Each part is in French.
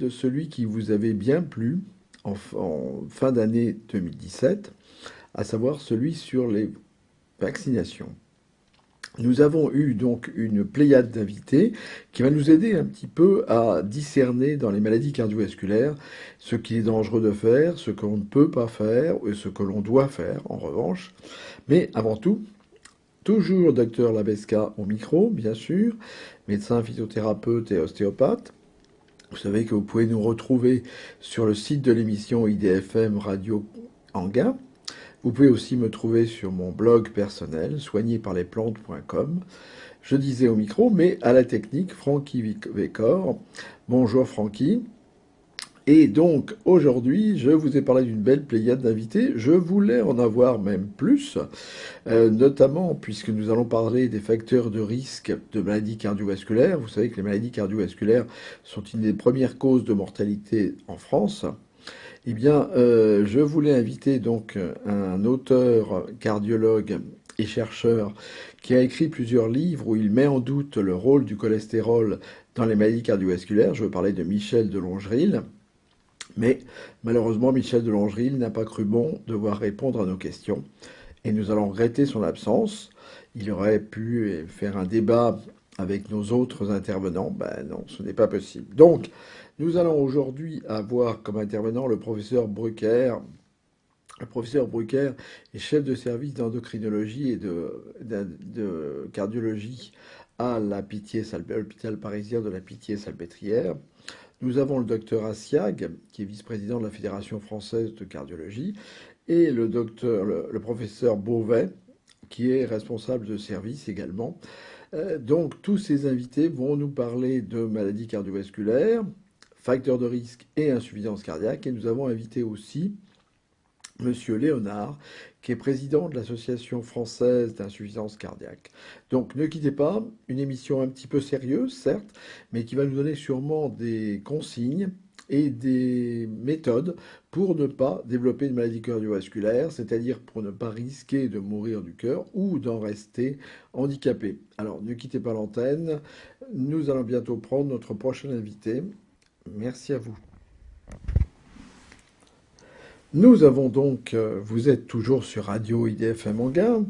de celui qui vous avait bien plu en fin d'année 2017, à savoir celui sur les vaccinations. Nous avons eu donc une pléiade d'invités qui va nous aider un petit peu à discerner dans les maladies cardiovasculaires ce qu'il est dangereux de faire, ce qu'on ne peut pas faire et ce que l'on doit faire en revanche. Mais avant tout, toujours docteur Labesca au micro, bien sûr, médecin, physiothérapeute et ostéopathe. Vous savez que vous pouvez nous retrouver sur le site de l'émission IDFM Radio Anguin. Vous pouvez aussi me trouver sur mon blog personnel, soignéparlesplantes.com. Je disais au micro, mais à la technique, Francky Vécor. Bonjour Francky. Et donc aujourd'hui, je vous ai parlé d'une belle pléiade d'invités. Je voulais en avoir même plus, notamment puisque nous allons parler des facteurs de risque de maladies cardiovasculaires. Vous savez que les maladies cardiovasculaires sont une des premières causes de mortalité en France. Eh bien, je voulais inviter donc un auteur, cardiologue et chercheur qui a écrit plusieurs livres où il met en doute le rôle du cholestérol dans les maladies cardiovasculaires. Je veux parler de Michel de Longeril. Mais malheureusement, Michel de Longeril n'a pas cru bon devoir répondre à nos questions. Et nous allons regretter son absence. Il aurait pu faire un débat avec nos autres intervenants. Ben non, ce n'est pas possible. Donc, nous allons aujourd'hui avoir comme intervenant le professeur Brucker. Le professeur Brucker est chef de service d'endocrinologie et de cardiologie à l'hôpital parisien de la Pitié-Salpêtrière. Nous avons le docteur Assiag, qui est vice-président de la Fédération française de cardiologie, et le professeur Beauvais, qui est responsable de service également. Donc tous ces invités vont nous parler de maladies cardiovasculaires, facteurs de risque et insuffisance cardiaque. Et nous avons invité aussi Monsieur Léonard, qui est président de l'Association française d'insuffisance cardiaque. Donc ne quittez pas, une émission un petit peu sérieuse, certes, mais qui va nous donner sûrement des consignes et des méthodes pour ne pas développer une maladie cardiovasculaire, c'est-à-dire pour ne pas risquer de mourir du cœur ou d'en rester handicapé. Alors ne quittez pas l'antenne, nous allons bientôt prendre notre prochain invité. Merci à vous. Nous avons donc, vous êtes toujours sur Radio IDFM Anguin,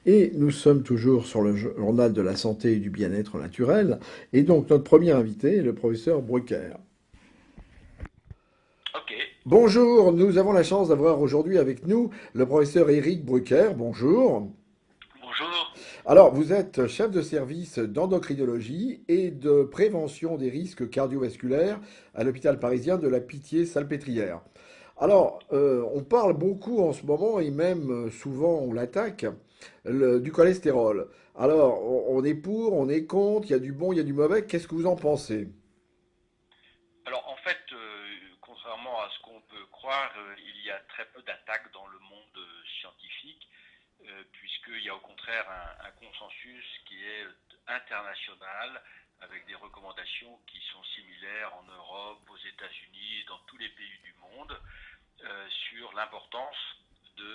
et nous sommes toujours sur le journal de la santé et du bien-être naturel, et donc notre premier invité est le professeur Brucker. Ok, Bonjour, nous avons la chance d'avoir aujourd'hui avec nous le professeur Éric Brucker. Bonjour. bonjour. Alors, vous êtes chef de service d'endocrinologie et de prévention des risques cardiovasculaires à l'hôpital parisien de la Pitié-Salpêtrière. Alors, on parle beaucoup en ce moment, et même souvent on l'attaque, du cholestérol. Alors, on est pour, on est contre, il y a du bon, il y a du mauvais. Qu'est-ce que vous en pensez? Alors en fait, contrairement à ce qu'on peut croire, il y a très peu d'attaques dans le monde scientifique, puisqu'il y a au contraire un consensus qui est international, avec des recommandations qui sont similaires en Europe, aux États-Unis, dans tous les pays du monde, sur l'importance de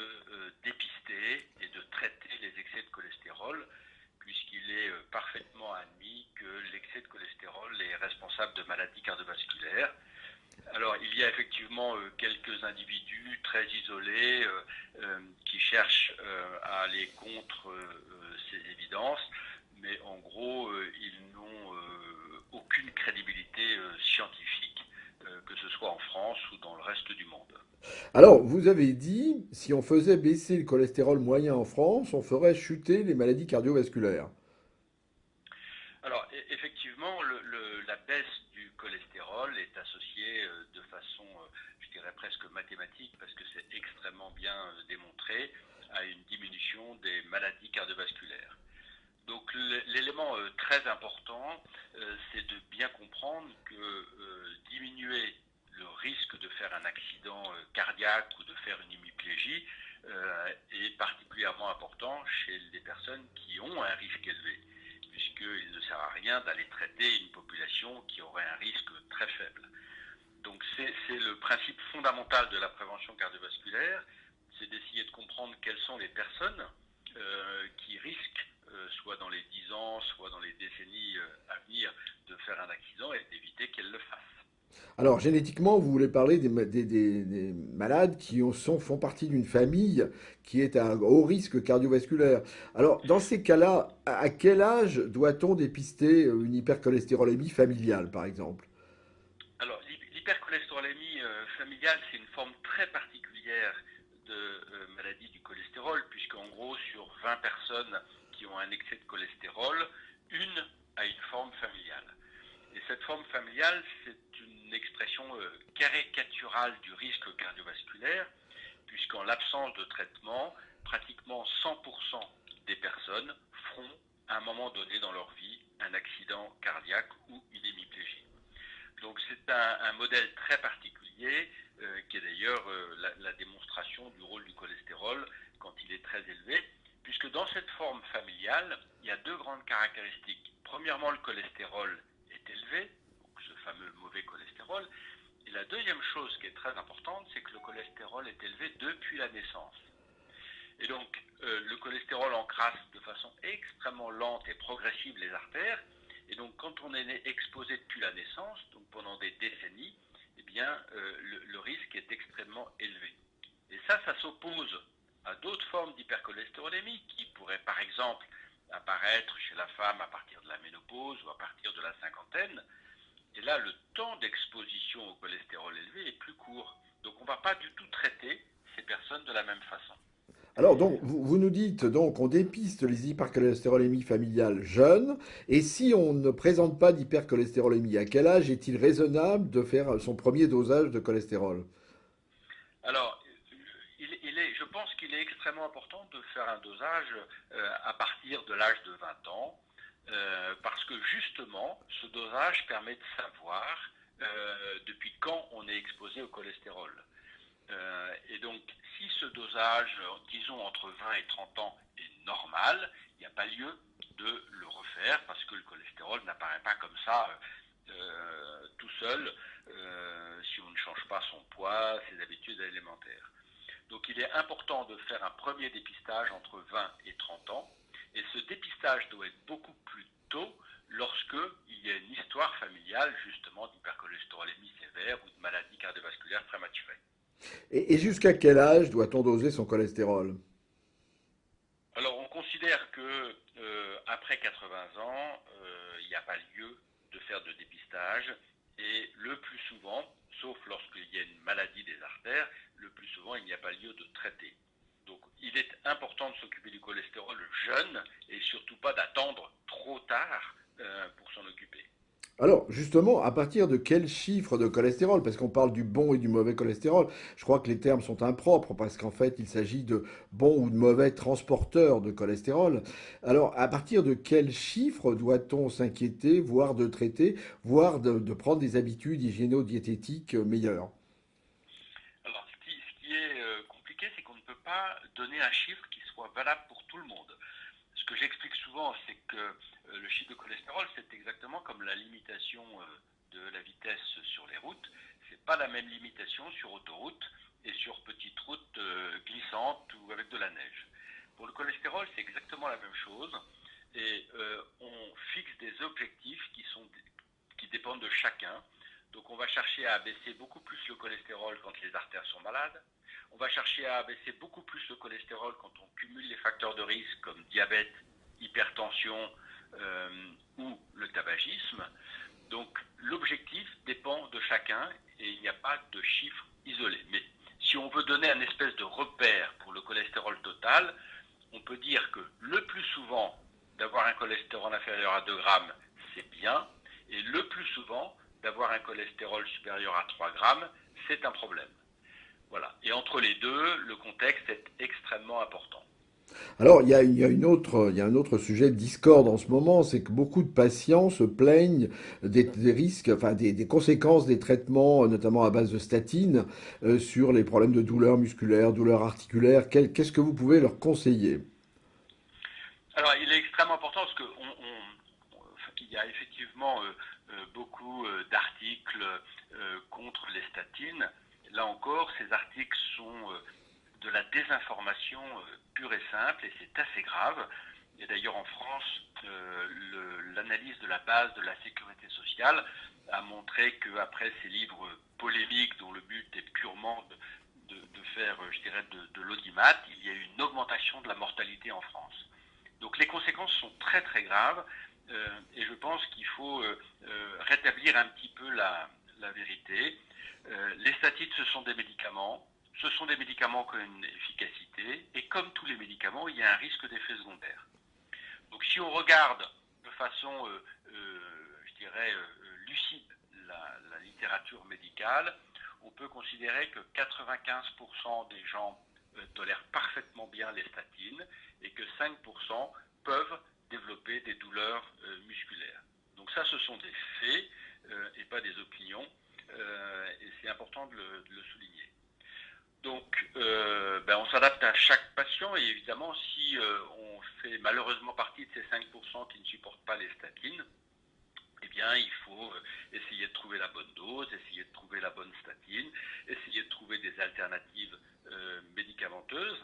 dépister et de traiter les excès de cholestérol, puisqu'il est parfaitement admis que l'excès de cholestérol est responsable de maladies cardiovasculaires. Alors, il y a effectivement quelques individus très isolés qui cherchent à aller contre ces évidences, mais en gros, ils n'ont aucune crédibilité scientifique, que ce soit en France ou dans le reste du monde. Alors, vous avez dit, si on faisait baisser le cholestérol moyen en France, on ferait chuter les maladies cardiovasculaires. Alors, effectivement, la baisse du cholestérol est associée de façon, je dirais presque mathématique, parce que c'est extrêmement bien démontré, à une diminution des maladies cardiovasculaires. Donc, l'élément très important, c'est de bien comprendre que diminuer le risque de faire un accident cardiaque ou de faire une hémiplégie est particulièrement important chez les personnes qui ont un risque élevé, puisqu'il ne sert à rien d'aller traiter une population qui aurait un risque très faible. Donc c'est le principe fondamental de la prévention cardiovasculaire, c'est d'essayer de comprendre quelles sont les personnes qui risquent, soit dans les 10 ans, soit dans les décennies à venir, de faire un accident et d'éviter qu'elles le fassent. Alors, génétiquement, vous voulez parler des malades qui font partie d'une famille qui est à haut risque cardiovasculaire. Alors, dans ces cas-là, à quel âge doit-on dépister une hypercholestérolémie familiale, par exemple? Alors, l'hypercholestérolémie familiale, c'est une forme très particulière de maladie du cholestérol, puisqu'en gros, sur 20 personnes qui ont un excès de cholestérol, une a une forme familiale. Et cette forme familiale, c'est une expression caricaturale du risque cardiovasculaire, puisqu'en l'absence de traitement, pratiquement 100% des personnes feront à un moment donné dans leur vie un accident cardiaque ou une hémiplégie. Donc c'est un modèle très particulier qui est d'ailleurs la démonstration du rôle du cholestérol quand il est très élevé, puisque dans cette forme familiale, il y a deux grandes caractéristiques. Premièrement, le cholestérol est élevé, donc ce fameux mauvais cholestérol. Et la deuxième chose qui est très importante, c'est que le cholestérol est élevé depuis la naissance. Et donc, le cholestérol encrasse de façon extrêmement lente et progressive les artères. Et donc, quand on est exposé depuis la naissance, donc pendant des décennies, eh bien, le risque est extrêmement élevé. Et ça s'oppose à d'autres formes d'hypercholestérolémie qui pourraient, par exemple, apparaître chez la femme à partir de la ménopause ou à partir de la cinquantaine. Et là, le temps d'exposition au cholestérol élevé est plus court. Donc, on ne va pas du tout traiter ces personnes de la même façon. Alors, donc, vous nous dites, donc, on dépiste les hypercholestérolémies familiales jeunes, et si on ne présente pas d'hypercholestérolémie, à quel âge est-il raisonnable de faire son premier dosage de cholestérol? Alors, je pense qu'il est extrêmement important de faire un dosage à partir de l'âge de 20 ans, parce que justement, ce dosage permet de savoir depuis quand on est exposé au cholestérol. Et donc, si ce dosage, disons entre 20 et 30 ans, est normal, il n'y a pas lieu de le refaire parce que le cholestérol n'apparaît pas comme ça tout seul si on ne change pas son poids, ses habitudes alimentaires. Donc il est important de faire un premier dépistage entre 20 et 30 ans, et ce dépistage doit être beaucoup plus tôt lorsque il y a une histoire familiale justement d'hypercholestérolémie sévère ou de maladie cardiovasculaire prématurée. Et jusqu'à quel âge doit-on doser son cholestérol? Alors, on considère que après 80 ans, il n'y a pas lieu de faire de dépistage et le plus souvent, sauf lorsqu'il y a une maladie des artères, le plus souvent, il n'y a pas lieu de traiter. Donc, il est important de s'occuper du cholestérol jeune et surtout pas d'attendre trop tard pour s'en occuper. Alors, justement, à partir de quel chiffre de cholestérol? Parce qu'on parle du bon et du mauvais cholestérol. Je crois que les termes sont impropres parce qu'en fait, il s'agit de bons ou de mauvais transporteurs de cholestérol. Alors, à partir de quel chiffre doit-on s'inquiéter, voire de traiter, voire de prendre des habitudes hygiéno-diététiques meilleures? Alors, ce qui est compliqué, c'est qu'on ne peut pas donner un chiffre qui soit valable pour tout le monde. Ce que j'explique souvent, c'est que le chiffre de cholestérol, c'est exactement comme la limitation de la vitesse sur les routes. C'est pas la même limitation sur autoroute et sur petite route glissante ou avec de la neige. Pour le cholestérol, c'est exactement la même chose. Et on fixe des objectifs qui dépendent de chacun. Donc on va chercher à abaisser beaucoup plus le cholestérol quand les artères sont malades. On va chercher à abaisser beaucoup plus le cholestérol quand on cumule les facteurs de risque comme diabète, hypertension ou le tabagisme. Donc l'objectif dépend de chacun et il n'y a pas de chiffre isolé. Mais si on veut donner un espèce de repère pour le cholestérol total, on peut dire que le plus souvent d'avoir un cholestérol inférieur à 2 grammes, c'est bien, et le plus souvent d'avoir un cholestérol supérieur à 3 grammes, c'est un problème. Voilà. Et entre les deux, le contexte est extrêmement important. Alors, il y a un autre sujet de discorde en ce moment, c'est que beaucoup de patients se plaignent des risques, enfin des conséquences des traitements, notamment à base de statines, sur les problèmes de douleurs musculaires, douleurs articulaires. Qu'est-ce que vous pouvez leur conseiller? Alors, il est extrêmement important parce qu'il y a effectivement beaucoup d'articles contre les statines. Là encore, ces articles sont de la désinformation pure et simple et c'est assez grave. Et d'ailleurs en France, l'analyse de la base de la sécurité sociale a montré qu'après ces livres polémiques dont le but est purement de faire, je dirais, de l'audimat, il y a eu une augmentation de la mortalité en France. Donc les conséquences sont très très graves et je pense qu'il faut rétablir un petit peu la vérité. Les statines, ce sont des médicaments. Ce sont des médicaments qui ont une efficacité et comme tous les médicaments, il y a un risque d'effet secondaire. Donc si on regarde de façon, je dirais, lucide la littérature médicale, on peut considérer que 95% des gens tolèrent parfaitement bien les statines et que 5% peuvent développer des douleurs musculaires. Donc ça, ce sont des faits et pas des opinions et c'est important de le souligner. Donc, on s'adapte à chaque patient et évidemment, si on fait malheureusement partie de ces 5% qui ne supportent pas les statines, eh bien, il faut essayer de trouver la bonne dose, essayer de trouver la bonne statine, essayer de trouver des alternatives médicamenteuses.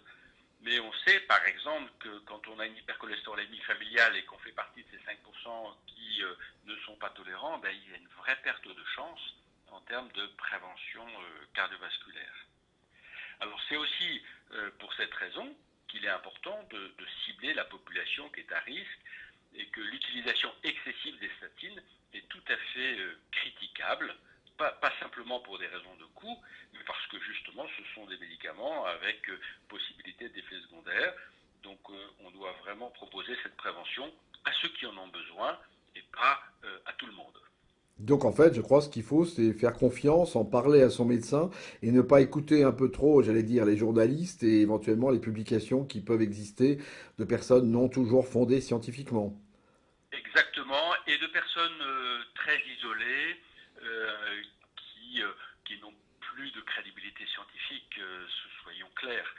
Mais on sait, par exemple, que quand on a une hypercholestérolémie familiale et qu'on fait partie de ces 5% qui ne sont pas tolérants, il y a une vraie perte de chance en termes de prévention cardiovasculaire. Alors c'est aussi pour cette raison qu'il est important de cibler la population qui est à risque et que l'utilisation excessive des statines est tout à fait critiquable, pas simplement pour des raisons de coût, mais parce que justement ce sont des médicaments avec possibilité d'effets secondaires. Donc on doit vraiment proposer cette prévention à ceux qui en ont besoin et pas à tout le monde. Donc en fait, je crois ce qu'il faut, c'est faire confiance, en parler à son médecin et ne pas écouter un peu trop, j'allais dire, les journalistes et éventuellement les publications qui peuvent exister de personnes non toujours fondées scientifiquement. Exactement, et de personnes très isolées qui n'ont plus de crédibilité scientifique, soyons clairs.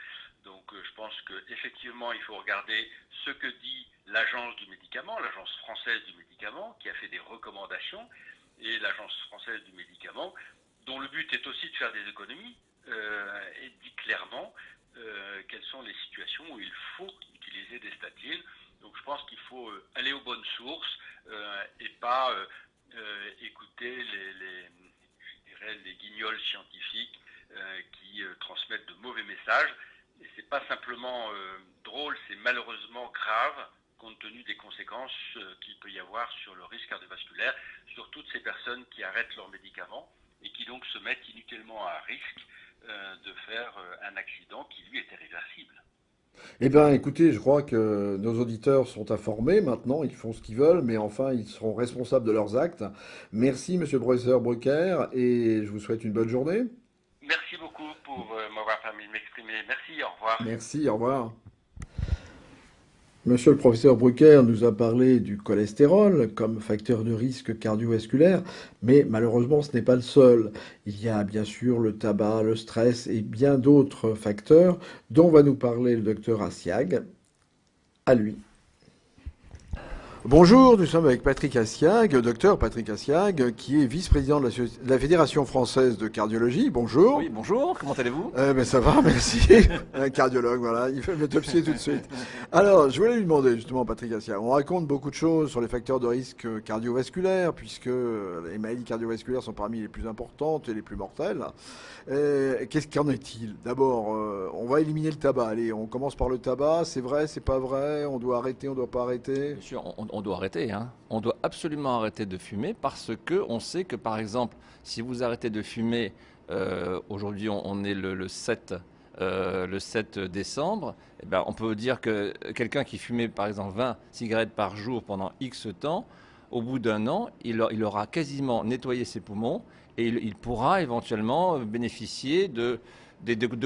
Donc je pense qu'effectivement, il faut regarder ce que dit l'Agence du médicament, l'Agence française du médicament, qui a fait des recommandations, et l'Agence française du médicament, dont le but est aussi de faire des économies, et dit clairement quelles sont les situations où il faut utiliser des statines. Donc je pense qu'il faut aller aux bonnes sources et pas écouter les guignols scientifiques qui transmettent de mauvais messages. Et c'est pas simplement drôle, c'est malheureusement grave compte tenu des conséquences qu'il peut y avoir sur le risque cardiovasculaire, sur toutes ces personnes qui arrêtent leurs médicaments et qui donc se mettent inutilement à risque de faire un accident qui lui était réversible. Eh bien, écoutez, je crois que nos auditeurs sont informés maintenant, ils font ce qu'ils veulent, mais enfin, ils seront responsables de leurs actes. Merci, monsieur le professeur Brucker, et je vous souhaite une bonne journée. Merci beaucoup pour m'avoir permis de m'exprimer. Merci, au revoir. Merci, au revoir. Monsieur le professeur Brucker nous a parlé du cholestérol comme facteur de risque cardiovasculaire, mais malheureusement ce n'est pas le seul. Il y a bien sûr le tabac, le stress et bien d'autres facteurs dont va nous parler le docteur Assiag. À lui. Bonjour, nous sommes avec Patrick Assiag, docteur Patrick Assiag, qui est vice-président de la Fédération française de cardiologie. Bonjour. Oui, bonjour, comment allez-vous? Ça va, merci. Un cardiologue, voilà, il fait m'autopsier tout de suite. Alors, je voulais lui demander justement, Patrick Assiag, on raconte beaucoup de choses sur les facteurs de risque cardiovasculaires, puisque les maladies cardiovasculaires sont parmi les plus importantes et les plus mortelles. Qu'est-ce qu'en est-il? D'abord, on va éliminer le tabac. Allez, on commence par le tabac. C'est vrai, c'est pas vrai? On doit arrêter, on doit pas arrêter? Bien sûr, on doit arrêter, hein. On doit absolument arrêter de fumer parce que on sait que, par exemple, si vous arrêtez de fumer, aujourd'hui on est le 7 décembre, eh ben, on peut dire que quelqu'un qui fumait par exemple 20 cigarettes par jour pendant X temps, au bout d'un an, il aura quasiment nettoyé ses poumons et il pourra éventuellement bénéficier de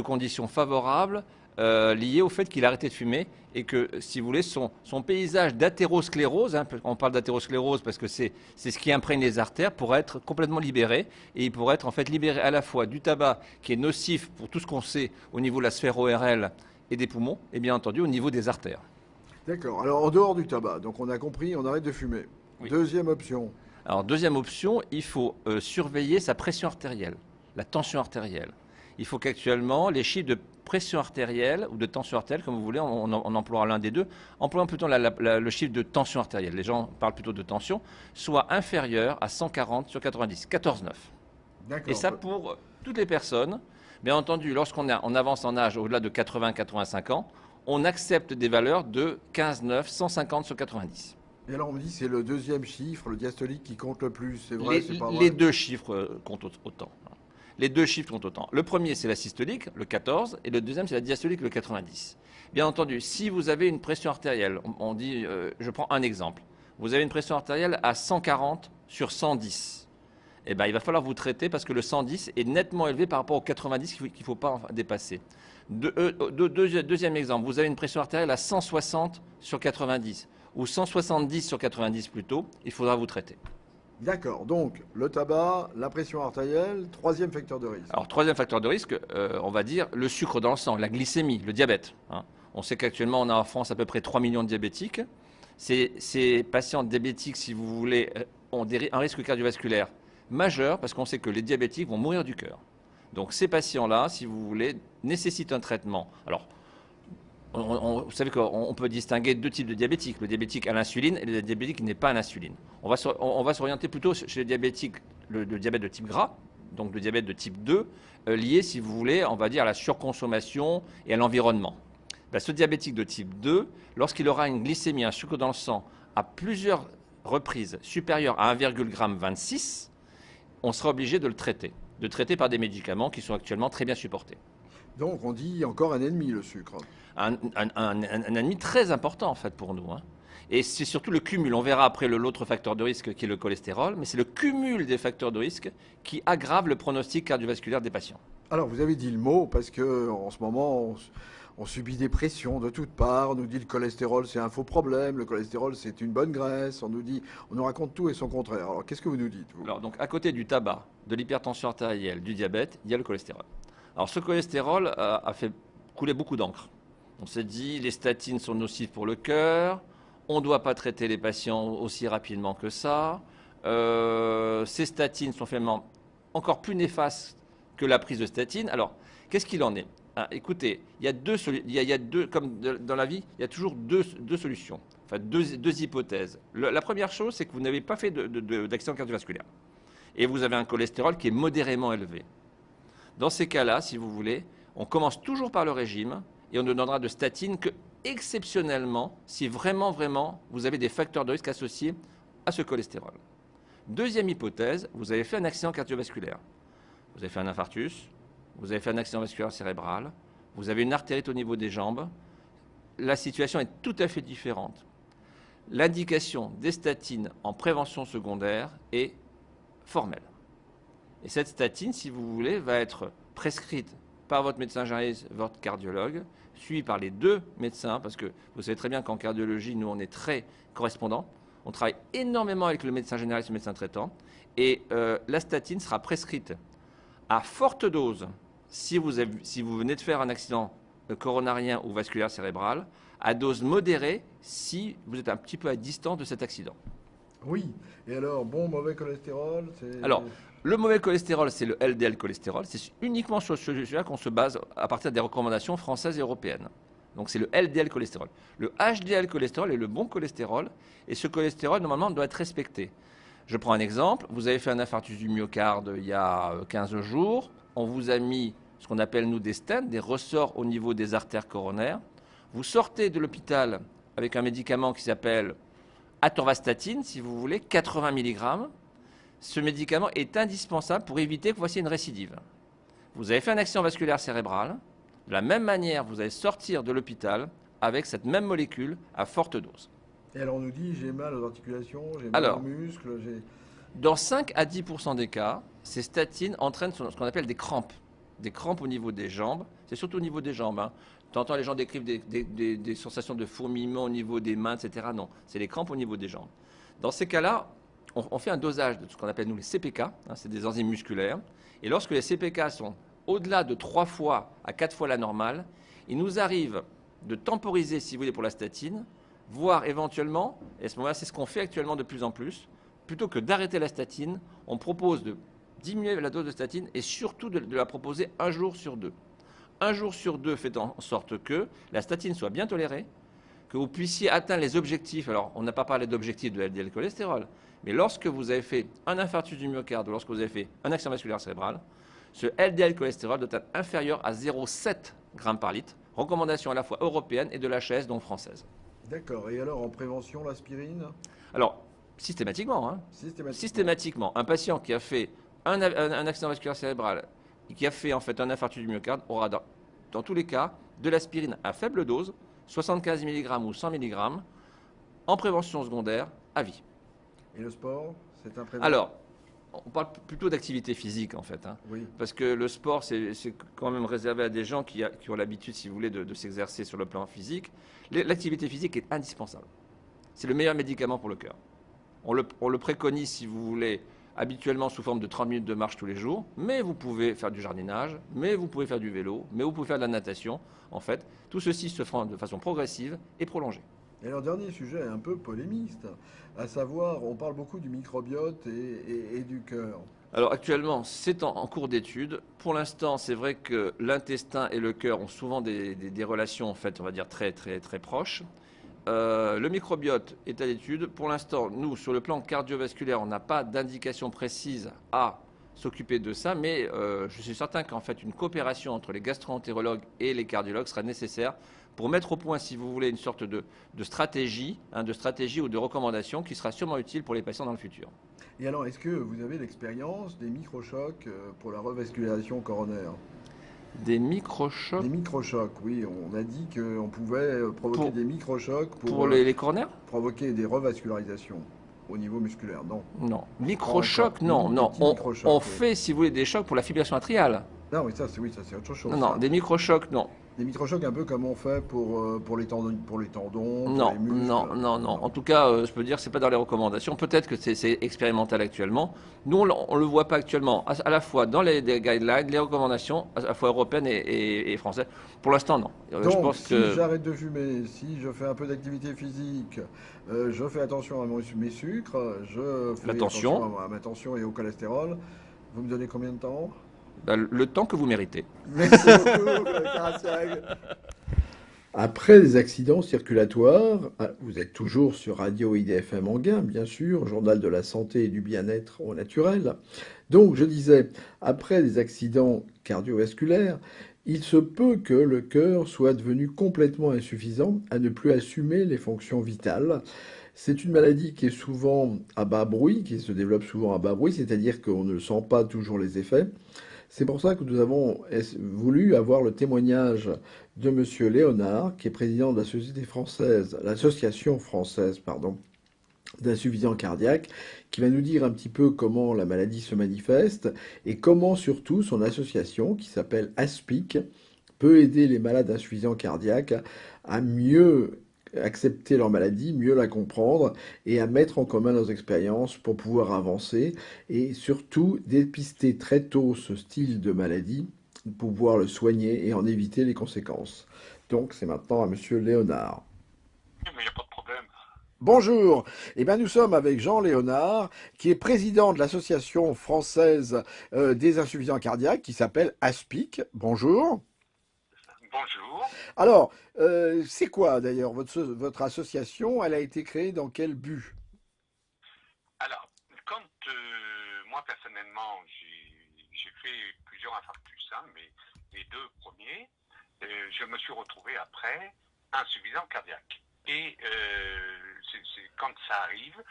conditions favorables liées au fait qu'il a arrêté de fumer et que, si vous voulez, son paysage d'athérosclérose, hein, on parle d'athérosclérose parce que c'est ce qui imprègne les artères, pourrait être complètement libéré et il pourrait être en fait libéré à la fois du tabac qui est nocif pour tout ce qu'on sait au niveau de la sphère ORL et des poumons et bien entendu au niveau des artères. D'accord. Alors, en dehors du tabac, donc on a compris, on arrête de fumer. Oui. Deuxième option. Alors, deuxième option, il faut surveiller sa pression artérielle, la tension artérielle. Il faut qu'actuellement, les chiffres pression artérielle ou de tension artérielle, comme vous voulez, on emploie l'un des deux. Employons plutôt le chiffre de tension artérielle. Les gens parlent plutôt de tension, soit inférieur à 140 sur 90, 14,9. Et ça pour toutes les personnes. Bien entendu, lorsqu'on avance en âge au-delà de 80-85 ans, on accepte des valeurs de 15,9, 150 sur 90. Et alors on me dit c'est le deuxième chiffre, le diastolique, qui compte le plus. C'est vrai, c'est pas vrai? Les deux chiffres comptent autant. Les deux chiffres comptent autant. Le premier, c'est la systolique, le 14, et le deuxième, c'est la diastolique, le 90. Bien entendu, si vous avez une pression artérielle, on dit, je prends un exemple, vous avez une pression artérielle à 140 sur 110. Eh ben, il va falloir vous traiter parce que le 110 est nettement élevé par rapport au 90 qu'il ne faut pas dépasser. Deuxième exemple, vous avez une pression artérielle à 160 sur 90 ou 170 sur 90 plutôt, il faudra vous traiter. D'accord, donc le tabac, la pression artérielle, troisième facteur de risque. Alors, troisième facteur de risque, on va dire le sucre dans le sang, la glycémie, le diabète. On sait qu'actuellement, on a en France à peu près 3 millions de diabétiques. Ces patients diabétiques, si vous voulez, ont un risque cardiovasculaire majeur parce qu'on sait que les diabétiques vont mourir du cœur. Donc ces patients-là, si vous voulez, nécessitent un traitement. Alors, vous savez qu'on peut distinguer deux types de diabétiques, le diabétique à l'insuline et le diabétique qui n'est pas à l'insuline. On va s'orienter plutôt chez les diabétiques, le diabète de type gras, donc le diabète de type 2, lié, si vous voulez, on va dire à la surconsommation et à l'environnement. Ce diabétique de type 2, lorsqu'il aura une glycémie, un sucre dans le sang, à plusieurs reprises supérieur à 1,26 g, on sera obligé de le traiter par des médicaments qui sont actuellement très bien supportés. Donc on dit encore un ennemi, le sucre. Un ennemi très important en fait pour nous. Et c'est surtout le cumul. On verra après l'autre facteur de risque qui est le cholestérol, mais c'est le cumul des facteurs de risque qui aggrave le pronostic cardiovasculaire des patients. Alors vous avez dit le mot parce que en ce moment on subit des pressions de toutes parts. On nous dit le cholestérol c'est un faux problème, le cholestérol c'est une bonne graisse. On nous raconte tout et son contraire. Alors qu'est-ce que vous nous dites, vous? Alors donc à côté du tabac, de l'hypertension artérielle, du diabète, il y a le cholestérol. Alors ce cholestérol a fait couler beaucoup d'encre. On s'est dit les statines sont nocives pour le cœur, on ne doit pas traiter les patients aussi rapidement que ça. Ces statines sont finalement encore plus néfastes que la prise de statine. Alors qu'est-ce qu'il en est? Écoutez, il y a deux, comme dans la vie, il y a toujours deux solutions, enfin deux hypothèses. La première chose, c'est que vous n'avez pas fait d'accident cardiovasculaire et vous avez un cholestérol qui est modérément élevé. Dans ces cas-là, si vous voulez, on commence toujours par le régime et on ne donnera de statine que exceptionnellement si vraiment vous avez des facteurs de risque associés à ce cholestérol. Deuxième hypothèse, vous avez fait un accident cardiovasculaire. Vous avez fait un infarctus, vous avez fait un accident vasculaire cérébral, vous avez une artérite au niveau des jambes. La situation est tout à fait différente. L'indication des statines en prévention secondaire est formelle. Et cette statine, si vous voulez, va être prescrite par votre médecin généraliste, votre cardiologue, suivi par les deux médecins, parce que vous savez très bien qu'en cardiologie, nous, on est très correspondants. On travaille énormément avec le médecin généraliste et le médecin traitant. Et la statine sera prescrite à forte dose si vous venez de faire un accident coronarien ou vasculaire cérébral, à dose modérée si vous êtes un petit peu à distance de cet accident. Oui. Et alors, bon, mauvais cholestérol, Alors, le mauvais cholestérol, c'est le LDL cholestérol. C'est uniquement sur celui-là qu'on se base à partir des recommandations françaises et européennes. Donc, c'est le LDL cholestérol. Le HDL cholestérol est le bon cholestérol. Et ce cholestérol, normalement, doit être respecté. Je prends un exemple. Vous avez fait un infarctus du myocarde il y a 15 jours. On vous a mis ce qu'on appelle, nous, des stents, des ressorts au niveau des artères coronaires. Vous sortez de l'hôpital avec un médicament qui s'appelle atorvastatine, si vous voulez, 80 mg. Ce médicament est indispensable pour éviter que vous fassiez une récidive. Vous avez fait un accident vasculaire cérébral. De la même manière, vous allez sortir de l'hôpital avec cette même molécule à forte dose. Et alors on nous dit j'ai mal aux articulations, j'ai mal aux muscles, Dans 5 à 10% des cas, ces statines entraînent ce qu'on appelle des crampes au niveau des jambes. C'est surtout au niveau des jambes. De temps en temps, les gens décrivent des sensations de fourmillement au niveau des mains, etc. Non, c'est les crampes au niveau des jambes. Dans ces cas-là, on fait un dosage de ce qu'on appelle, nous, les CPK. C'est des enzymes musculaires. Et lorsque les CPK sont au-delà de 3 fois à 4 fois la normale, il nous arrive de temporiser, si vous voulez, pour la statine, voire éventuellement, et à ce moment-là, c'est ce qu'on fait actuellement de plus en plus, plutôt que d'arrêter la statine, on propose de diminuer la dose de statine et surtout de la proposer un jour sur deux. un jour sur deux, faites en sorte que la statine soit bien tolérée, que vous puissiez atteindre les objectifs. Alors, on n'a pas parlé d'objectifs de LDL cholestérol, mais lorsque vous avez fait un infarctus du myocarde ou lorsque vous avez fait un accident vasculaire cérébral, ce LDL cholestérol doit être inférieur à 0,7 g par litre, recommandation à la fois européenne et de l'HAS, donc française. D'accord. Et alors, en prévention, l'aspirine? Alors, systématiquement, hein, systématiquement, un patient qui a fait un accident vasculaire cérébral, qui a fait en fait un infarctus du myocarde, aura dans tous les cas de l'aspirine à faible dose, 75 mg ou 100 mg, en prévention secondaire à vie. Et le sport, c'est un préventif? Alors, on parle plutôt d'activité physique en fait, hein, Oui. parce que le sport c'est quand même réservé à des gens qui ont l'habitude, si vous voulez, de s'exercer sur le plan physique. L'activité physique est indispensable. C'est le meilleur médicament pour le cœur. On le préconise, si vous voulez, habituellement sous forme de 30 minutes de marche tous les jours, mais vous pouvez faire du jardinage, mais vous pouvez faire du vélo, mais vous pouvez faire de la natation. En fait, tout ceci se fera de façon progressive et prolongée. Et alors, dernier sujet un peu polémiste, à savoir, on parle beaucoup du microbiote et du cœur. Alors actuellement, c'est en cours d'étude. Pour l'instant, c'est vrai que l'intestin et le cœur ont souvent des relations, en fait, on va dire très, très, très proches. Le microbiote est à l'étude. Pour l'instant, nous, sur le plan cardiovasculaire, on n'a pas d'indication précise à s'occuper de ça, mais je suis certain qu'en fait, une coopération entre les gastro-entérologues et les cardiologues sera nécessaire pour mettre au point, si vous voulez, une sorte de stratégie, de stratégie ou de recommandation qui sera sûrement utile pour les patients dans le futur. Et alors, est-ce que vous avez l'expérience des microchocs pour la revascularisation coronaire? Des microchocs Des microchocs, oui. On a dit qu'on pouvait provoquer pour, des microchocs pour pour les coronaires? provoquer des revascularisations au niveau musculaire. Non. Non. Pas encore. Microchocs, non, non. Petits On microchocs, oui. fait, si vous voulez, des chocs pour la fibrillation atriale. Non, oui, ça, c'est autre chose, Non, non, ça. des microchocs, non. Des microchocs un peu comme on fait pour les tendons, pour les Non, muscles. non, non, non. En tout cas, je peux dire que c'est pas dans les recommandations. Peut-être que c'est expérimental actuellement. Nous, on le voit pas actuellement. À la fois dans les guidelines, les recommandations, à la fois européennes et françaises. Pour l'instant, non. Je Donc, pense si que j'arrête de fumer, si je fais un peu d'activité physique, je fais attention à mes sucres, je fais l'attention, attention à ma tension et au cholestérol, vous me donnez combien de temps? ben, le temps que vous méritez. Merci beaucoup, Karasiag. Après les accidents circulatoires, vous êtes toujours sur Radio IDFM Anguin, bien sûr, journal de la santé et du bien-être au naturel. Donc, je disais, après les accidents cardiovasculaires, il se peut que le cœur soit devenu complètement insuffisant à ne plus assumer les fonctions vitales. C'est une maladie qui est souvent à bas bruit, qui se développe souvent à bas bruit, c'est-à-dire qu'on ne sent pas toujours les effets. C'est pour ça que nous avons voulu avoir le témoignage de Monsieur Léonard, qui est président de la Société française, l'Association française, pardon, d'insuffisance cardiaque, qui va nous dire un petit peu comment la maladie se manifeste et comment surtout son association, qui s'appelle ASPIC, peut aider les malades d'insuffisance cardiaque à mieux accepter leur maladie, mieux la comprendre et à mettre en commun leurs expériences pour pouvoir avancer et surtout dépister très tôt ce style de maladie pour pouvoir le soigner et en éviter les conséquences. Donc c'est maintenant à Monsieur Léonard. Mais il n'y a pas de problème. Bonjour, eh bien, nous sommes avec Jean Léonard, qui est président de l'Association française des insuffisants cardiaques, qui s'appelle ASPIC. Bonjour. Bonjour. Alors, c'est quoi d'ailleurs votre association? Elle a été créée dans quel but? Alors, quand moi personnellement, j'ai fait plusieurs infarctus, hein, mais les deux premiers, je me suis retrouvé après insuffisant cardiaque. Et quand ça arrive,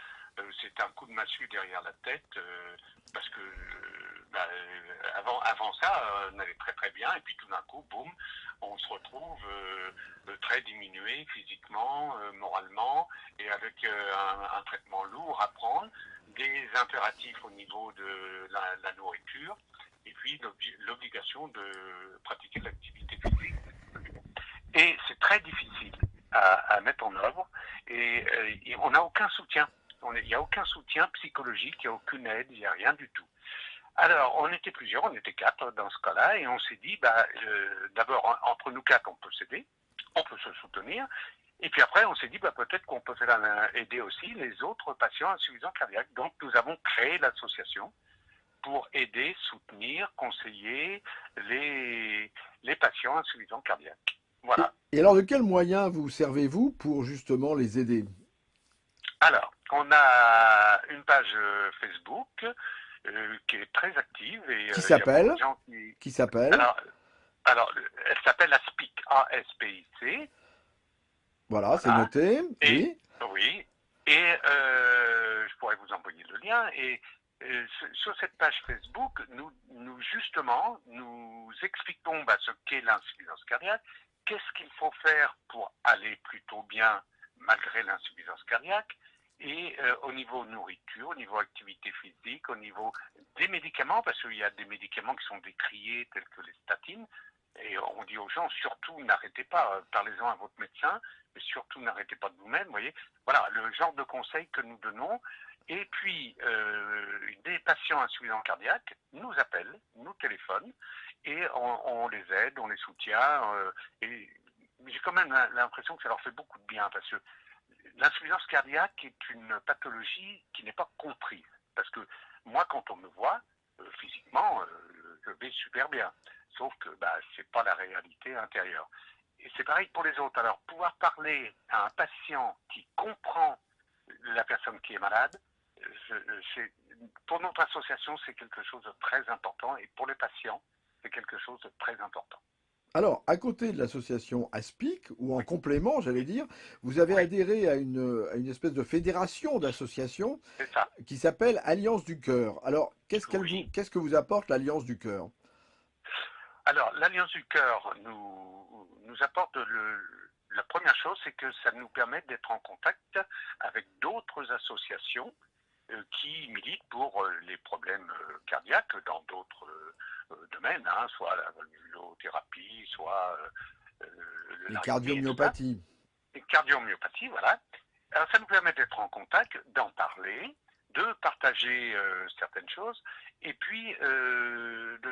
c'est un coup de massue derrière la tête, parce que avant ça, on allait très très bien, et puis tout d'un coup, boum, on se retrouve très diminué physiquement, moralement, et avec un traitement lourd à prendre, des impératifs au niveau de la nourriture, et puis l'obligation de pratiquer de l'activité physique. Et c'est très difficile à mettre en œuvre, et on n'a aucun soutien. Il n'y a aucun soutien psychologique, il n'y a aucune aide, il n'y a rien du tout. Alors, on était plusieurs, on était 4 dans ce cas-là, et on s'est dit, d'abord, entre nous 4, on peut s'aider, on peut se soutenir, et puis après, on s'est dit, peut-être qu'on peut aider aussi les autres patients insuffisants cardiaques. Donc, nous avons créé l'association, pour aider, soutenir, conseiller les patients insuffisants cardiaques. Voilà. Et alors, de quels moyens vous servez-vous pour justement les aider? Alors, on a une page Facebook qui est très active et Qui il y a beaucoup s'appelle? de gens qui... Qui s'appelle? Alors, alors elle s'appelle Aspic, A-S-P-I-C. Voilà, c'est Voilà. noté. Et Oui. oui. Et je pourrais vous envoyer le lien. Et sur cette page Facebook, justement, nous expliquons ce qu'est l'insuffisance cardiaque, qu'est-ce qu'il faut faire pour aller plutôt bien malgré l'insuffisance cardiaque, et au niveau nourriture, au niveau activité physique, au niveau des médicaments, parce qu'il y a des médicaments qui sont décriés tels que les statines, et on dit aux gens, surtout n'arrêtez pas, parlez-en à votre médecin, mais surtout n'arrêtez pas de vous-même, vous voyez. Voilà, le genre de conseils que nous donnons. Et puis, des patients insuffisants cardiaques nous appellent, nous téléphonent, et on les aide, on les soutient. Et j'ai quand même l'impression que ça leur fait beaucoup de bien, parce que l'insuffisance cardiaque est une pathologie qui n'est pas comprise. Parce que moi, quand on me voit, physiquement, je vais super bien. Sauf que ce n'est pas la réalité intérieure. Et c'est pareil pour les autres. Alors, pouvoir parler à un patient qui comprend la personne qui est malade, pour notre association, c'est quelque chose de très important. Et pour les patients, c'est quelque chose de très important. Alors, à côté de l'association ASPIC, ou en Oui, complément, j'allais dire, vous avez oui, adhéré à une espèce de fédération d'associations c'est ça. qui s'appelle Alliance du Cœur. Alors, Oui. qu'est-ce que vous apporte l'Alliance du Cœur? Alors, l'Alliance du Cœur nous apporte la première chose, c'est que ça nous permet d'être en contact avec d'autres associations qui militent pour les problèmes cardiaques dans d'autres domaines, soit la valvulothérapie, soit Les l'arythmie et tout ça. cardiomyopathies. Et cardiomyopathie, voilà. Alors, ça nous permet d'être en contact, d'en parler, de partager certaines choses, et puis de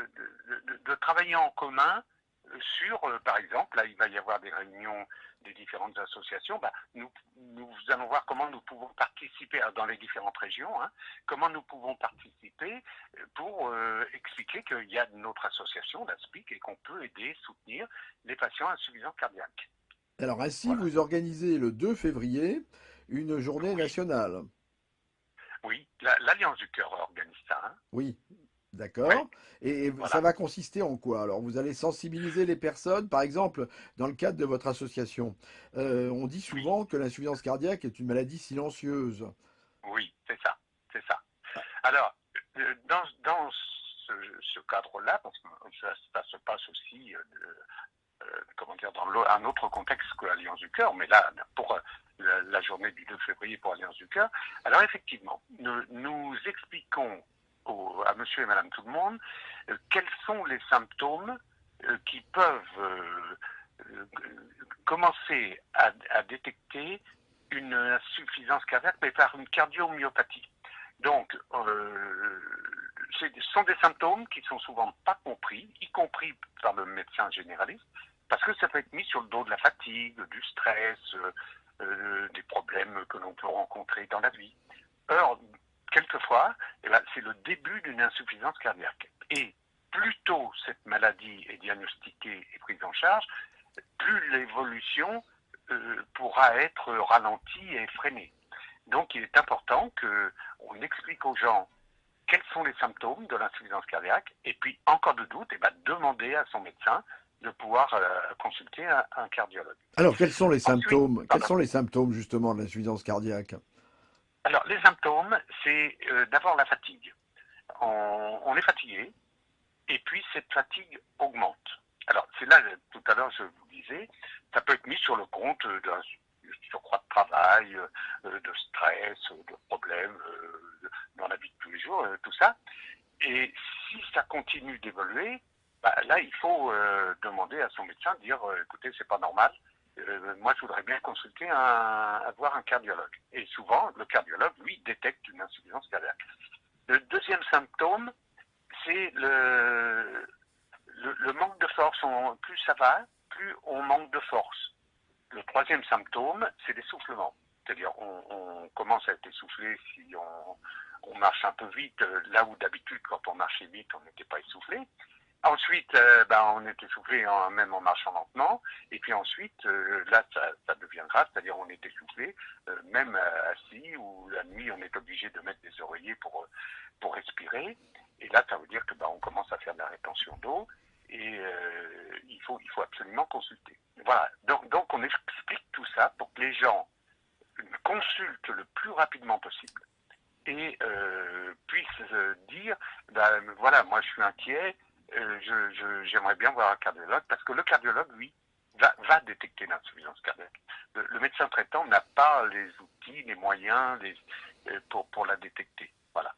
travailler en commun sur, par exemple, là, il va y avoir des réunions des différentes associations. Nous allons voir comment nous pouvons participer dans les différentes régions, comment nous pouvons participer pour expliquer qu'il y a notre association, l'ASPIC, et qu'on peut aider, soutenir les patients insuffisants cardiaques. Alors ainsi, Voilà. vous organisez le 2 février une journée Oui, nationale. oui, l'Alliance du Cœur organise ça. Oui, Oui, d'accord. Et ça voilà. va consister en quoi? Alors, vous allez sensibiliser les personnes, par exemple, dans le cadre de votre association. On dit Oui, souvent que l'insuffisance cardiaque est une maladie silencieuse. oui, c'est ça, c'est ça. Ah, Alors, dans ce cadre-là, parce que ça se passe aussi, comment dire, dans un autre contexte que l'Alliance du Cœur, mais là, pour la journée du 2 février pour l'Alliance du Cœur, alors effectivement, nous expliquons à monsieur et madame tout le monde quels sont les symptômes qui peuvent commencer à détecter une insuffisance cardiaque, mais par une cardiomyopathie. Donc, ce sont des symptômes qui sont souvent pas compris, y compris par le médecin généraliste, parce que ça peut être mis sur le dos de la fatigue, du stress, des problèmes que l'on peut rencontrer dans la vie. Or, quelquefois, c'est le début d'une insuffisance cardiaque. Et plus tôt cette maladie est diagnostiquée et prise en charge, plus l'évolution pourra être ralentie et freinée. Donc, il est important qu'on explique aux gens quels sont les symptômes de l'insuffisance cardiaque, et puis, en cas de doute, demander à son médecin de pouvoir consulter un cardiologue. alors, quels sont les Ensuite, symptômes? Quels pardon. sont les symptômes justement de l'insuffisance cardiaque? Alors, les symptômes, c'est d'abord la fatigue. On est fatigué, et puis cette fatigue augmente. Alors, c'est là, tout à l'heure, je vous disais, ça peut être mis sur le compte d'un surcroît de travail, de stress, de problèmes dans la vie de tous les jours, tout ça. Et si ça continue d'évoluer, là, il faut demander à son médecin, dire, écoutez, c'est pas normal, moi, je voudrais bien consulter, voir un cardiologue. Et souvent, le cardiologue, lui, détecte une insuffisance cardiaque. Le deuxième symptôme, c'est le manque de force. Plus ça va, plus on manque de force. Le troisième symptôme, c'est l'essoufflement. c'est-à-dire on commence à être essoufflé si on marche un peu vite, là où d'habitude quand on marchait vite on n'était pas essoufflé. Ensuite, on est essoufflé même en marchant lentement. Et puis ensuite, là, ça devient grave, c'est-à-dire on est essoufflé, même assis, ou la nuit, on est obligé de mettre des oreillers pour respirer. Et là, ça veut dire que on commence à faire de la rétention d'eau et il faut absolument consulter. Voilà. Donc, on explique tout ça pour que les gens consultent le plus rapidement possible et puissent dire, voilà, moi je suis inquiet. J'aimerais bien voir un cardiologue parce que le cardiologue, lui, va détecter l'insuffisance cardiaque. Le médecin traitant n'a pas les outils, les moyens pour la détecter. Voilà.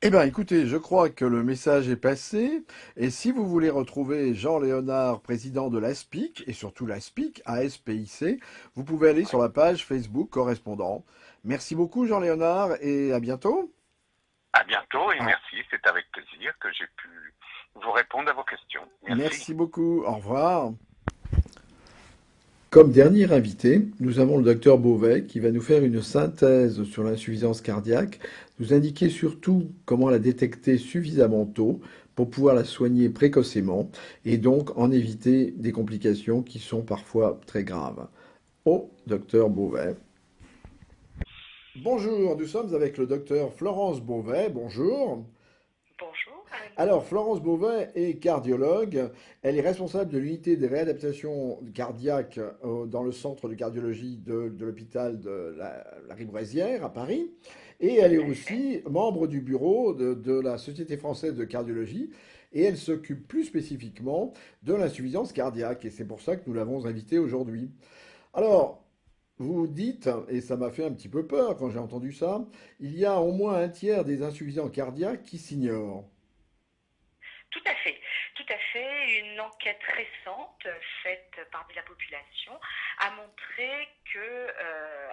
Eh bien, écoutez, je crois que le message est passé. Et si vous voulez retrouver Jean Léonard, président de l'ASPIC, et surtout l'ASPIC, ASPIC, vous pouvez aller sur la page Facebook correspondant. Merci beaucoup, Jean Léonard, et à bientôt. À bientôt et merci. C'est avec plaisir que j'ai pu vous répondre à vos questions. Merci beaucoup. Au revoir. Comme dernier invité, nous avons le docteur Beauvais qui va nous faire une synthèse sur l'insuffisance cardiaque, nous indiquer surtout comment la détecter suffisamment tôt pour pouvoir la soigner précocement et donc en éviter des complications qui sont parfois très graves. Au docteur Beauvais. Bonjour, nous sommes avec le docteur Florence Beauvais. Bonjour. Bonjour. Alors, Florence Beauvais est cardiologue. Elle est responsable de l'unité des réadaptations cardiaques dans le centre de cardiologie de l'hôpital de la Rivoisière à Paris. Et elle est aussi membre du bureau de la Société française de cardiologie. Et elle s'occupe plus spécifiquement de l'insuffisance cardiaque. Et c'est pour ça que nous l'avons invitée aujourd'hui. Alors, vous dites, et ça m'a fait un petit peu peur quand j'ai entendu ça, il y a au moins un tiers des insuffisants cardiaques qui s'ignorent. Tout à fait. Tout à fait. Une enquête récente faite parmi la population a montré que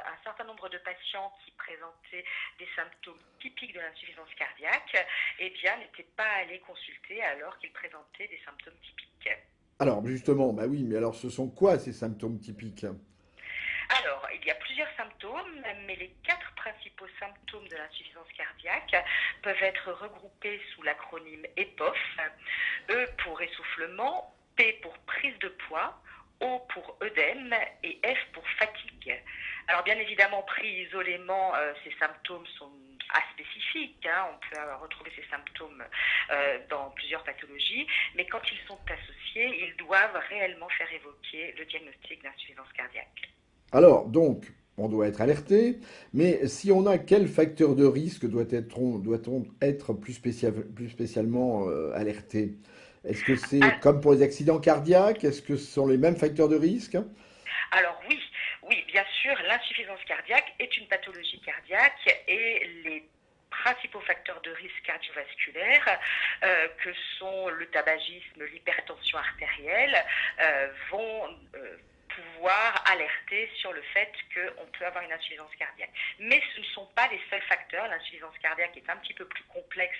un certain nombre de patients qui présentaient des symptômes typiques de l'insuffisance cardiaque, n'étaient pas allés consulter alors qu'ils présentaient des symptômes typiques. Alors justement, bah oui, mais alors ce sont quoi ces symptômes typiques ? Alors, il y a plusieurs symptômes, mais les 4 principaux symptômes de l'insuffisance cardiaque peuvent être regroupés sous l'acronyme EPOF, E pour essoufflement, P pour prise de poids, O pour œdème et F pour fatigue. Alors bien évidemment, pris isolément, ces symptômes sont aspécifiques. On peut retrouver ces symptômes dans plusieurs pathologies, mais quand ils sont associés, ils doivent réellement faire évoquer le diagnostic d'insuffisance cardiaque. Alors, donc, on doit être alerté, mais si on a quel facteur de risque doit-on être plus spécialement alerté? Est-ce que c'est comme pour les accidents cardiaques? Est-ce que ce sont les mêmes facteurs de risque? Alors oui, bien sûr, l'insuffisance cardiaque est une pathologie cardiaque et les principaux facteurs de risque cardiovasculaire, que sont le tabagisme, l'hypertension artérielle, vont pouvoir alerter sur le fait qu'on peut avoir une insuffisance cardiaque. Mais ce ne sont pas les seuls facteurs. L'insuffisance cardiaque est un petit peu plus complexe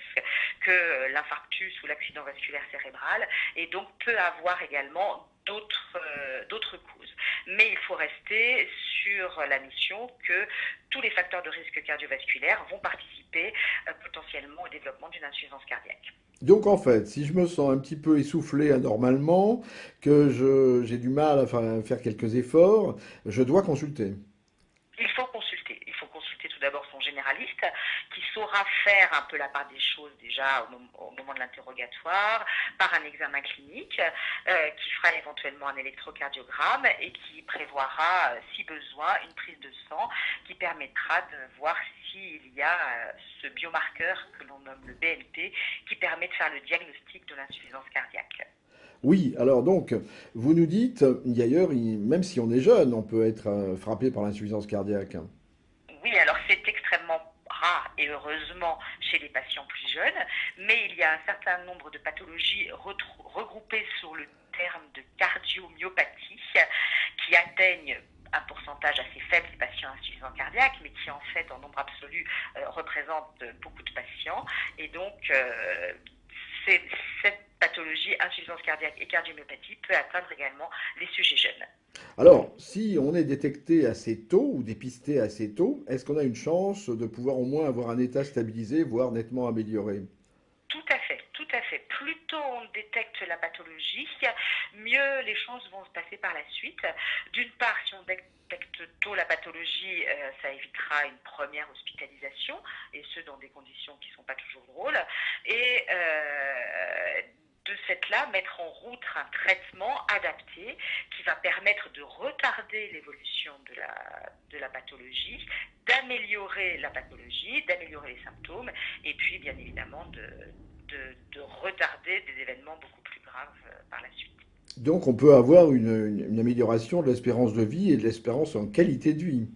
que l'infarctus ou l'accident vasculaire cérébral et donc peut avoir également d'autres causes. Mais il faut rester sur la notion que tous les facteurs de risque cardiovasculaire vont participer potentiellement au développement d'une insuffisance cardiaque. Donc en fait, si je me sens un petit peu essoufflé anormalement, que j'ai du mal à faire quelques efforts, je dois consulter. Il faut consulter. Il faut consulter tout d'abord son généraliste qui saura faire un peu la part des choses déjà au moment de l'interrogatoire, par un examen clinique, qui fera éventuellement un électrocardiogramme et qui prévoira, si besoin, une prise de sang qui permettra de voir s'il y a ce biomarqueur que l'on nomme le BNP qui permet de faire le diagnostic de l'insuffisance cardiaque. Oui, alors donc, vous nous dites, d'ailleurs, même si on est jeune, on peut être frappé par l'insuffisance cardiaque. Oui, alors c'est extrêmement rare et heureusement chez les patients plus jeunes, mais il y a un certain nombre de pathologies regroupées sous le terme de cardiomyopathie qui atteignent un pourcentage assez faible des patients insuffisants cardiaques, mais qui en fait en nombre absolu représentent beaucoup de patients. Et donc cette pathologie, insuffisance cardiaque et cardiomyopathie, peut atteindre également les sujets jeunes. Alors, si on est détecté assez tôt ou dépisté assez tôt, est-ce qu'on a une chance de pouvoir au moins avoir un état stabilisé, voire nettement amélioré? Tout à fait, tout à fait. Plus tôt on détecte la pathologie, mieux les chances vont se passer par la suite. D'une part, si on détecte tôt la pathologie, ça évitera une première hospitalisation, et ce dans des conditions qui ne sont pas toujours drôles. Et de cette là, mettre en route un traitement adapté qui va permettre de retarder l'évolution de la pathologie, d'améliorer la pathologie, d'améliorer les symptômes, et puis bien évidemment de retarder des événements beaucoup plus graves par la suite. Donc, on peut avoir une amélioration de l'espérance de vie et de l'espérance en qualité de vie.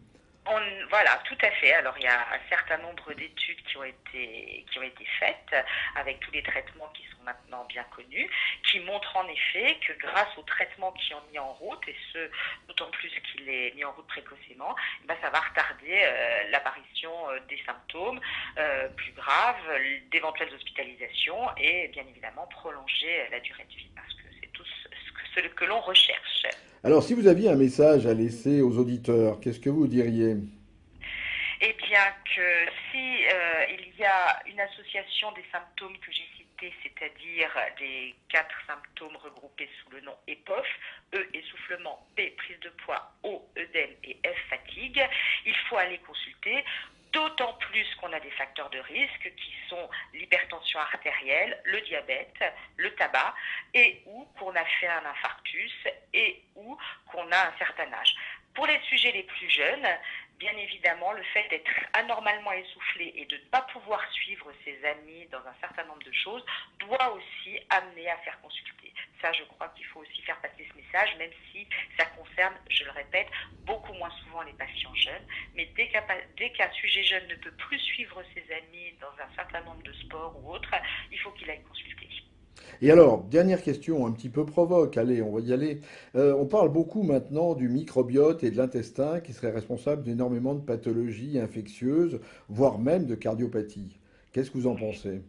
Voilà, tout à fait. Alors, il y a un certain nombre d'études qui ont été faites avec tous les traitements qui sont maintenant bien connus, qui montrent en effet que grâce aux traitements qui ont mis en route, et ce, d'autant plus qu'il est mis en route précocement, ça va retarder l'apparition des symptômes plus graves, d'éventuelles hospitalisations et bien évidemment prolonger la durée de vie, parce que c'est tout ce que l'on recherche. Alors, si vous aviez un message à laisser aux auditeurs, qu'est-ce que vous diriez? Eh bien que si il y a une association des symptômes que j'ai cités, c'est-à-dire les 4 symptômes regroupés sous le nom EPOF, E essoufflement, P prise de poids, O œdème et F fatigue, il faut aller consulter. D'autant plus qu'on a des facteurs de risque qui sont l'hypertension artérielle, le diabète, le tabac, et ou qu'on a fait un infarctus, et ou qu'on a un certain âge. Pour les sujets les plus jeunes, bien évidemment, le fait d'être anormalement essoufflé et de ne pas pouvoir suivre ses amis dans un certain nombre de choses doit aussi amener à faire consulter. Ça, je crois qu'il faut aussi faire passer ce message, même si ça concerne, je le répète, beaucoup moins souvent les patients jeunes. Mais dès qu'un sujet jeune ne peut plus suivre ses amis dans un certain nombre de sports ou autres, il faut qu'il aille consulter. Et alors, dernière question un petit peu provoque, allez, on va y aller. On parle beaucoup maintenant du microbiote et de l'intestin qui serait responsable d'énormément de pathologies infectieuses, voire même de cardiopathie. Qu'est-ce que vous en pensez?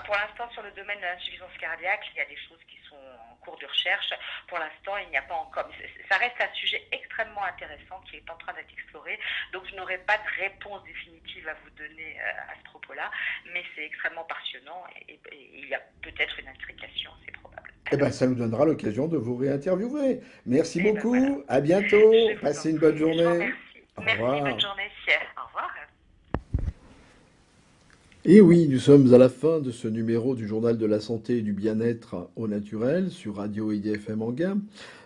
Pour l'instant, sur le domaine de l'insuffisance cardiaque, il y a des choses qui sont en cours de recherche. Pour l'instant, il n'y a pas encore. Ça reste un sujet extrêmement intéressant qui est en train d'être exploré. Donc, je n'aurai pas de réponse définitive à vous donner à ce propos-là, mais c'est extrêmement passionnant et il y a peut-être une intrication, c'est probable. Eh bien, ça nous donnera l'occasion de vous réinterviewer. Merci Et beaucoup, voilà. à bientôt, Je vous passez en une bonne prie. Je vous journée. remercie. Au Merci, revoir. bonne journée. Au revoir. Et oui, nous sommes à la fin de ce numéro du Journal de la santé et du bien-être au naturel sur Radio IDFM Anguin.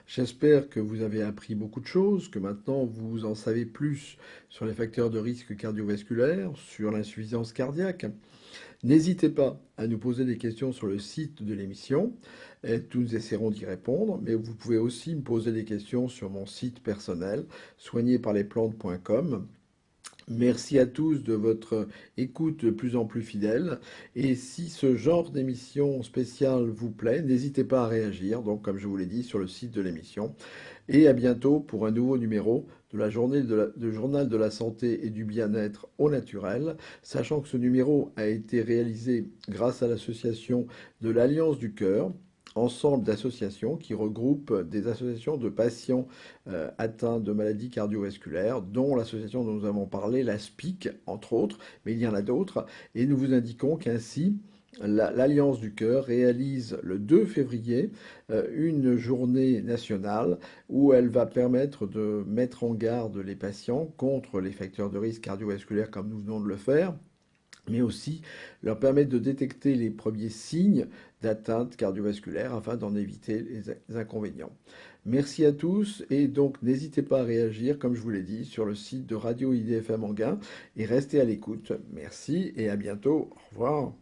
J'espère que vous avez appris beaucoup de choses, que maintenant vous en savez plus sur les facteurs de risque cardiovasculaire, sur l'insuffisance cardiaque. N'hésitez pas à nous poser des questions sur le site de l'émission. Et nous essaierons d'y répondre, mais vous pouvez aussi me poser des questions sur mon site personnel, soignerparlesplantes.com. Merci à tous de votre écoute de plus en plus fidèle. Et si ce genre d'émission spéciale vous plaît, n'hésitez pas à réagir, donc comme je vous l'ai dit, sur le site de l'émission. Et à bientôt pour un nouveau numéro de la journée de Journal de la santé et du bien-être au naturel, sachant que ce numéro a été réalisé grâce à l'association de l'Alliance du Cœur, ensemble d'associations qui regroupent des associations de patients atteints de maladies cardiovasculaires, dont l'association dont nous avons parlé, la SPIC, entre autres, mais il y en a d'autres, et nous vous indiquons qu'ainsi, l'Alliance du Cœur réalise le 2 février une journée nationale où elle va permettre de mettre en garde les patients contre les facteurs de risque cardiovasculaire comme nous venons de le faire, mais aussi leur permettre de détecter les premiers signes d'atteinte cardiovasculaire afin d'en éviter les inconvénients. Merci à tous et donc n'hésitez pas à réagir, comme je vous l'ai dit, sur le site de Radio IDFM Anguin et restez à l'écoute. Merci et à bientôt. Au revoir.